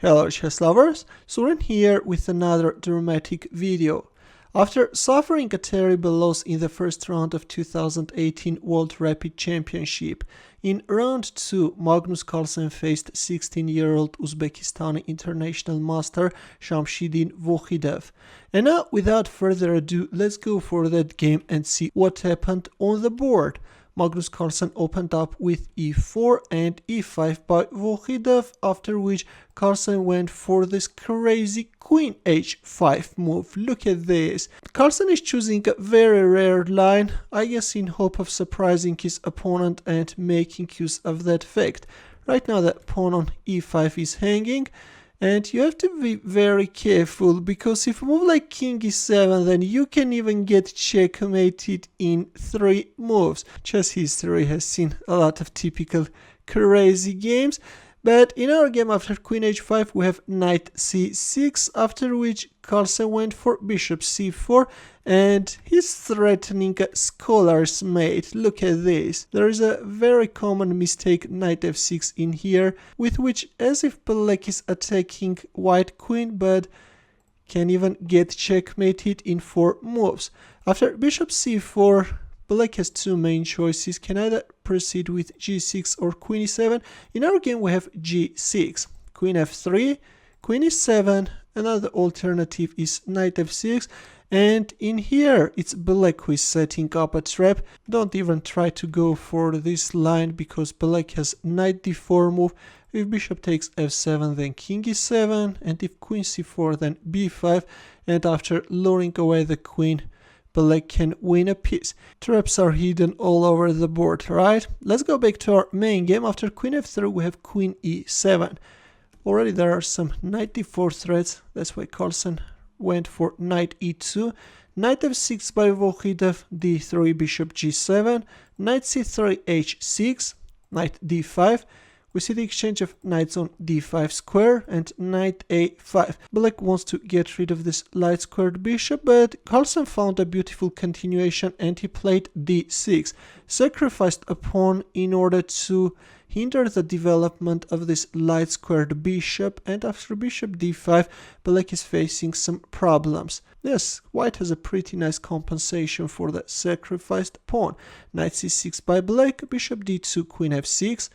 Hello chess lovers, Suren here with another dramatic video. After suffering a terrible loss in the first round of 2018 World Rapid Championship, in round 2 Magnus Carlsen faced 16-year-old Uzbekistani international master Shamshidin Vohidov. And now, without further ado, let's go for that game and see what happened on the board. Magnus Carlsen opened up with e4 and e5 by Vohidov, after which Carlsen went for this crazy queen h5 move. Look at this. Carlsen is choosing a very rare line, I guess in hope of surprising his opponent and making use of that fact. Right now the pawn on e5 is hanging, and you have to be very careful, because if you move like king e7, then you can even get checkmated in 3 moves. Chess history has seen a lot of typical crazy games, but in our game after queen h5 we have knight c6, after which Carlsen went for bishop c4, and he's threatening a scholar's mate. Look at this. There is a very common mistake, knight f6 in here, with which as if black is attacking white queen, but can even get checkmated in 4 moves. After bishop c4, black has 2 main choices, can either proceed with g6 or queen e7. In our game we have g6, queen f3, queen e7, another alternative is knight f6, and in here it's black who is setting up a trap. Don't even try to go for this line, because black has knight d4 move. If bishop takes f7, then king e7, and if queen c4, then b5, and after luring away the queen, black can win a piece. Traps are hidden all over the board, right? Let's go back to our main game. After queen f3 we have queen e7. Already there are some knight d4 threats, that's why Carlsen went for knight e2, knight f6 by Vohidov, d3, bishop g7, knight c3, h6, knight d5. We see the exchange of knights on d5 square and knight a5. Black wants to get rid of this light squared bishop, but Carlsen found a beautiful continuation and he played d6, sacrificed a pawn in order to hinder the development of this light squared bishop, and after bishop d5, black is facing some problems. Yes, white has a pretty nice compensation for the sacrificed pawn. Knight c6 by black, bishop d2, queen f6.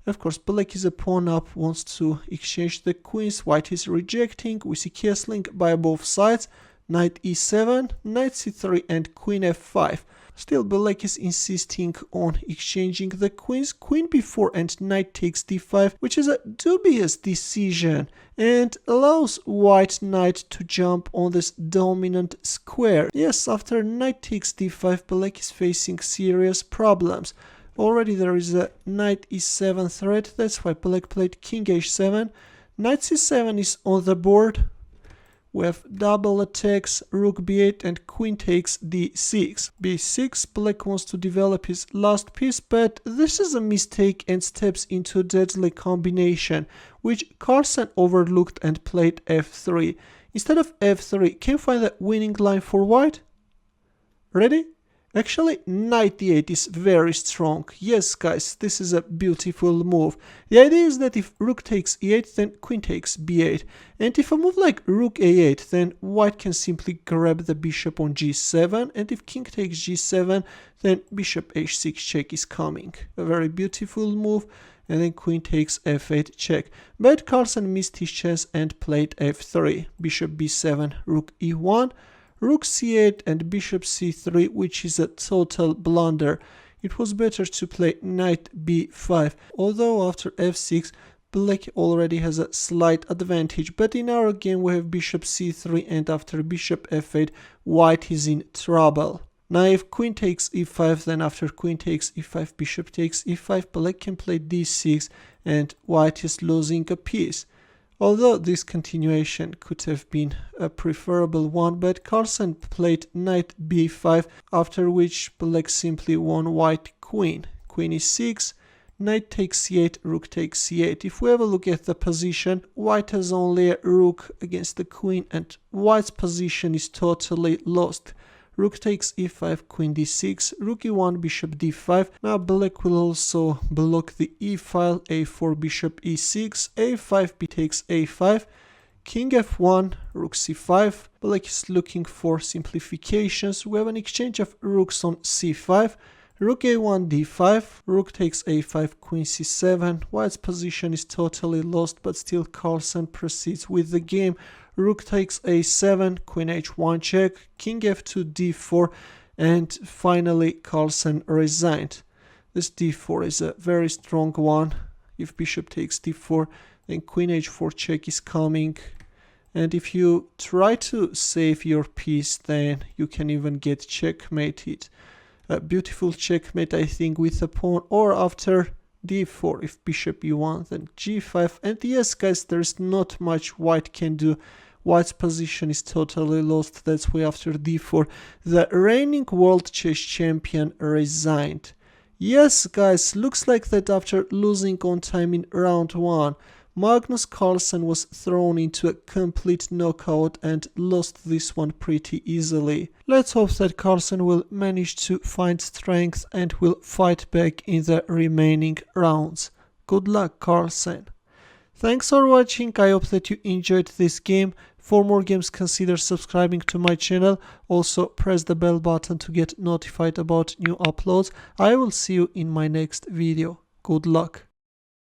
Of course, black is a pawn up, wants to exchange the queens, white is rejecting. We see castling by both sides, knight e7, knight c3 and queen f5. Still black is insisting on exchanging the queens, queen b4 and knight takes d5, which is a dubious decision and allows white knight to jump on this dominant square. Yes, after knight takes d5, black is facing serious problems. Already there is a knight e7 threat, that's why black played king h7. Knight c7 is on the board. We have double attacks, rook b8 and queen takes d6. b6, black wants to develop his last piece, but this is a mistake and steps into a deadly combination, which Carlsen overlooked and played f3. Instead of f3, can you find the winning line for white? Ready? Actually, knight d8 is very strong. Yes, guys, this is a beautiful move. The idea is that if rook takes e8, then queen takes b8. And if a move like rook a8, then white can simply grab the bishop on g7. And if king takes g7, then bishop h6 check is coming. A very beautiful move. And then queen takes f8 check. But Carlsen missed his chance and played f3. Bishop b7, rook e1. Rook c8 and bishop c3, which is a total blunder. It was better to play knight b5, although after f6 black already has a slight advantage, but in our game we have bishop c3 and after bishop f8 white is in trouble. Now if queen takes e5, then after queen takes e5, bishop takes e5, black can play d6 and white is losing a piece. Although this continuation could have been a preferable one, but Carlsen played knight b5, after which black simply won white queen. Queen e6, knight takes c8, rook takes c8. If we have a look at the position, white has only a rook against the queen and white's position is totally lost. rook takes e5, queen d6, rook e1, bishop d5. Now black will also block the e file, a4, bishop e6, a5, b takes a5, king f1, rook c5. Black is looking for simplifications. We have an exchange of rooks on c5, rook a1, d5, rook takes a5, queen c7. White's position is totally lost, but still Carlsen proceeds with the game. Rook takes a7, queen h1 check, king f2, d4, and finally Carlsen resigned. This d4 is a very strong one. If bishop takes d4, then queen h4 check is coming. And if you try to save your piece, then you can even get checkmated. A beautiful checkmate, I think, with a pawn, or after d4, if bishop e1, then g5. And yes, guys, there's not much white can do. White's position is totally lost. That's why after d4, the reigning world chess champion resigned. Yes, guys, looks like that after losing on time in round 1, Magnus Carlsen was thrown into a complete knockout and lost this one pretty easily. Let's hope that Carlsen will manage to find strength and will fight back in the remaining rounds. Good luck, Carlsen. Thanks for watching. I hope that you enjoyed this game. For more games, consider subscribing to my channel. Also, press the bell button to get notified about new uploads. I will see you in my next video. Good luck.